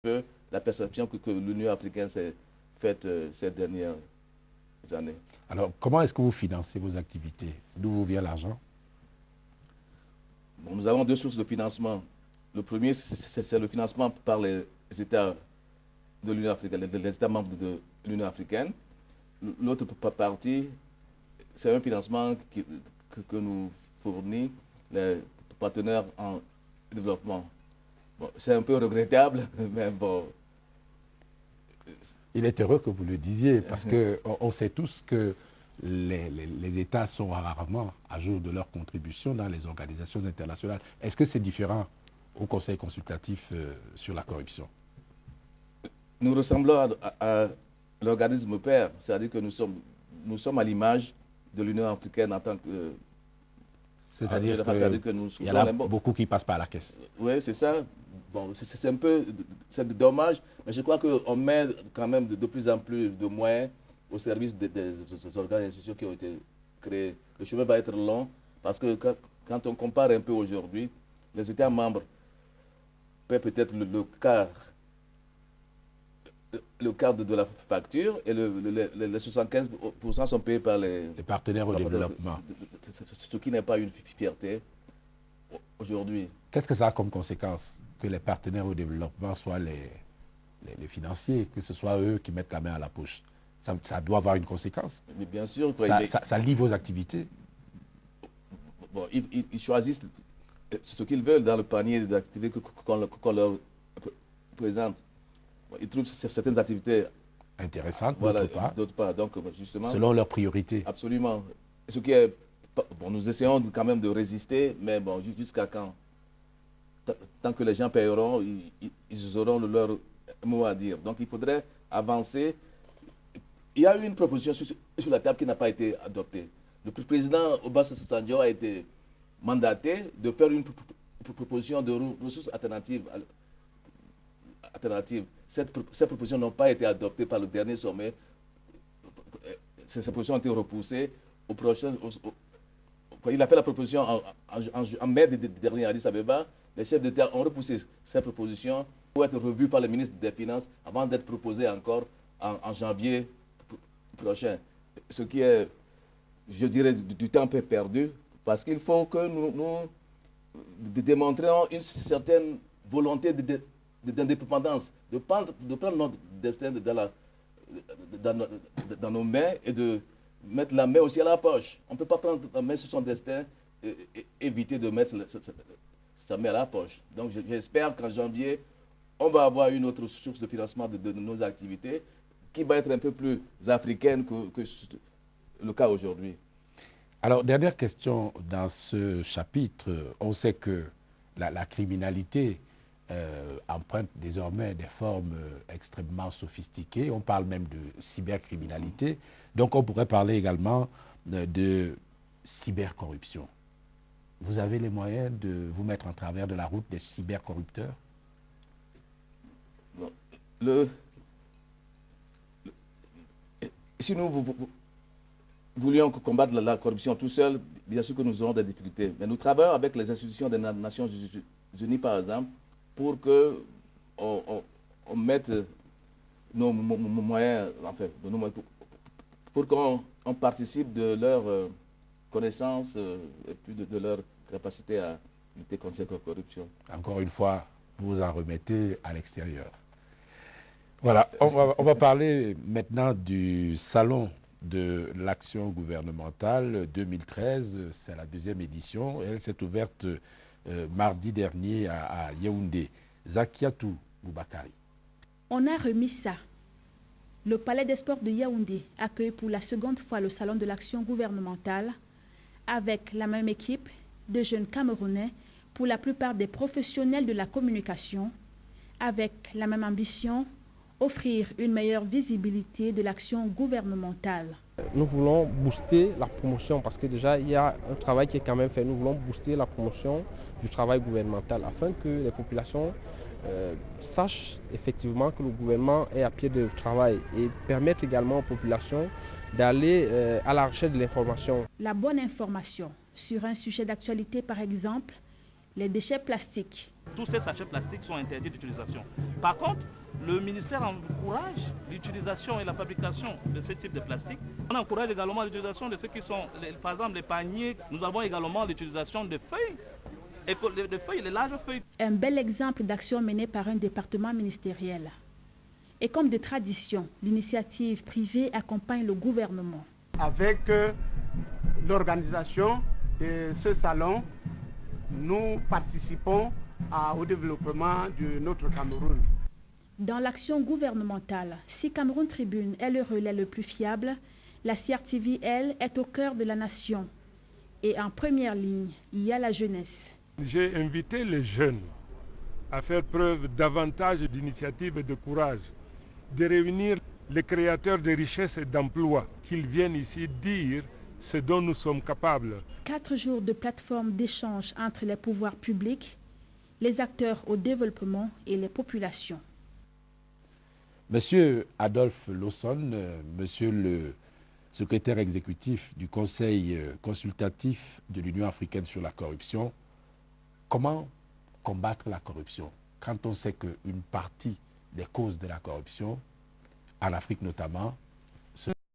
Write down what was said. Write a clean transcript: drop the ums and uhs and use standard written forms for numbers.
peu la perception que l'Union africaine s'est faite ces dernières années. Alors, comment est-ce que vous financez vos activités? D'où vous vient l'argent? Bon, nous avons deux sources de financement. Le premier, c'est le financement par les États de l'Union africaine, les États membres de l'Union africaine. L'autre partie, c'est un financement que nous fournit les partenaires en développement. Bon, c'est un peu regrettable, mais bon. Il est heureux que vous le disiez, parce qu'on sait tous que les États sont rarement à jour de leur contribution dans les organisations internationales. Est-ce que c'est différent au Conseil consultatif sur la corruption? Nous ressemblons à l'organisme père, c'est-à-dire que nous sommes à l'image de l'Union africaine en tant que... C'est-à-dire qu'il y en a beaucoup qui passent par la caisse. Oui, c'est ça. Bon, c'est un peu dommage, mais je crois qu'on met quand même de plus en plus de moyens au service des organisations qui ont été créées. Le chemin va être long parce que quand on compare un peu aujourd'hui, les États membres paient peut-être le quart de la facture et les 75% sont payés par les partenaires au développement. Ce qui n'est pas une fierté aujourd'hui. Qu'est-ce que ça a comme conséquence que les partenaires au développement soient les financiers, que ce soit eux qui mettent la main à la poche? Ça doit avoir une conséquence. Mais bien sûr. Ça lie vos activités. Bon, ils choisissent ce qu'ils veulent dans le panier d'activités qu'on leur présente. Ils trouvent certaines activités intéressantes, d'autres pas. Donc, justement, selon leurs priorités. Absolument. Ce qui est... Bon, nous essayons quand même de résister, mais bon, jusqu'à quand? Tant que les gens paieront, ils auront leur mot à dire. Donc, il faudrait avancer. Il y a eu une proposition sur la table qui n'a pas été adoptée. Le président Obasanjo a été mandaté de faire une proposition de ressources alternatives. Ces propositions n'ont pas été adoptées par le dernier sommet. Ces propositions ont été repoussées au prochain... Il a fait la proposition en mai dernier à Addis Abeba. Les chefs d'État ont repoussé ces propositions pour être revues par le ministre des Finances avant d'être proposées encore en janvier prochain. Ce qui est, je dirais, du temps perdu, parce qu'il faut que nous démontrions une certaine volonté d'indépendance, de prendre notre destin dans nos mains et de mettre la main aussi à la poche. On ne peut pas prendre la main sur son destin et éviter de mettre sa main à la poche. Donc j'espère qu'en janvier, on va avoir une autre source de financement de nos activités qui va être un peu plus africaine que le cas aujourd'hui. Alors, dernière question dans ce chapitre. On sait que la criminalité emprunte désormais des formes extrêmement sophistiquées. On parle même de cybercriminalité. Donc, on pourrait parler également de cybercorruption. Vous avez les moyens de vous mettre en travers de la route des cybercorrupteurs? Si nous voulions combattre la corruption tout seul, bien sûr que nous aurons des difficultés. Mais nous travaillons avec les institutions des Nations Unies, par exemple, pour qu'on mette nos moyens, pour qu'on participe de leur connaissance et puis de leur capacité à lutter contre cette corruption. Encore une fois, vous en remettez à l'extérieur. Voilà, on va parler maintenant du salon de l'action gouvernementale 2013. C'est la deuxième édition. Elle s'est ouverte mardi dernier à Yaoundé. Zakiatou Boubakari. On a remis ça. Le Palais des Sports de Yaoundé accueille pour la seconde fois le salon de l'action gouvernementale avec la même équipe de jeunes Camerounais, pour la plupart des professionnels de la communication, avec la même ambition, offrir une meilleure visibilité de l'action gouvernementale. Nous voulons booster la promotion parce que déjà il y a un travail qui est quand même fait. Nous voulons booster la promotion du travail gouvernemental afin que les populations sachent effectivement que le gouvernement est à pied de travail et permettre également aux populations d'aller à la recherche de l'information. La bonne information sur un sujet d'actualité, par exemple, les déchets plastiques. tous ces sachets plastiques sont interdits d'utilisation. Par contre, le ministère encourage l'utilisation et la fabrication de ce type de plastique. On encourage également l'utilisation de ceux qui sont, par exemple, les paniers. Nous avons également l'utilisation de feuilles, les larges feuilles. Un bel exemple d'action menée par un département ministériel. Et comme de tradition, l'initiative privée accompagne le gouvernement. Avec l'organisation de ce salon, nous participons au développement de notre Cameroun. Dans l'action gouvernementale, si Cameroun Tribune est le relais le plus fiable, la CRTV, elle, est au cœur de la nation. Et en première ligne, il y a la jeunesse. J'ai invité les jeunes à faire preuve davantage d'initiative et de courage, de réunir les créateurs de richesses et d'emplois, qu'ils viennent ici dire ce dont nous sommes capables. 4 jours de plateforme d'échange entre les pouvoirs publics, les acteurs au développement et les populations. Monsieur Adolphe Lawson, monsieur le secrétaire exécutif du Conseil consultatif de l'Union africaine sur la corruption, comment combattre la corruption quand on sait qu'une partie des causes de la corruption, en Afrique notamment,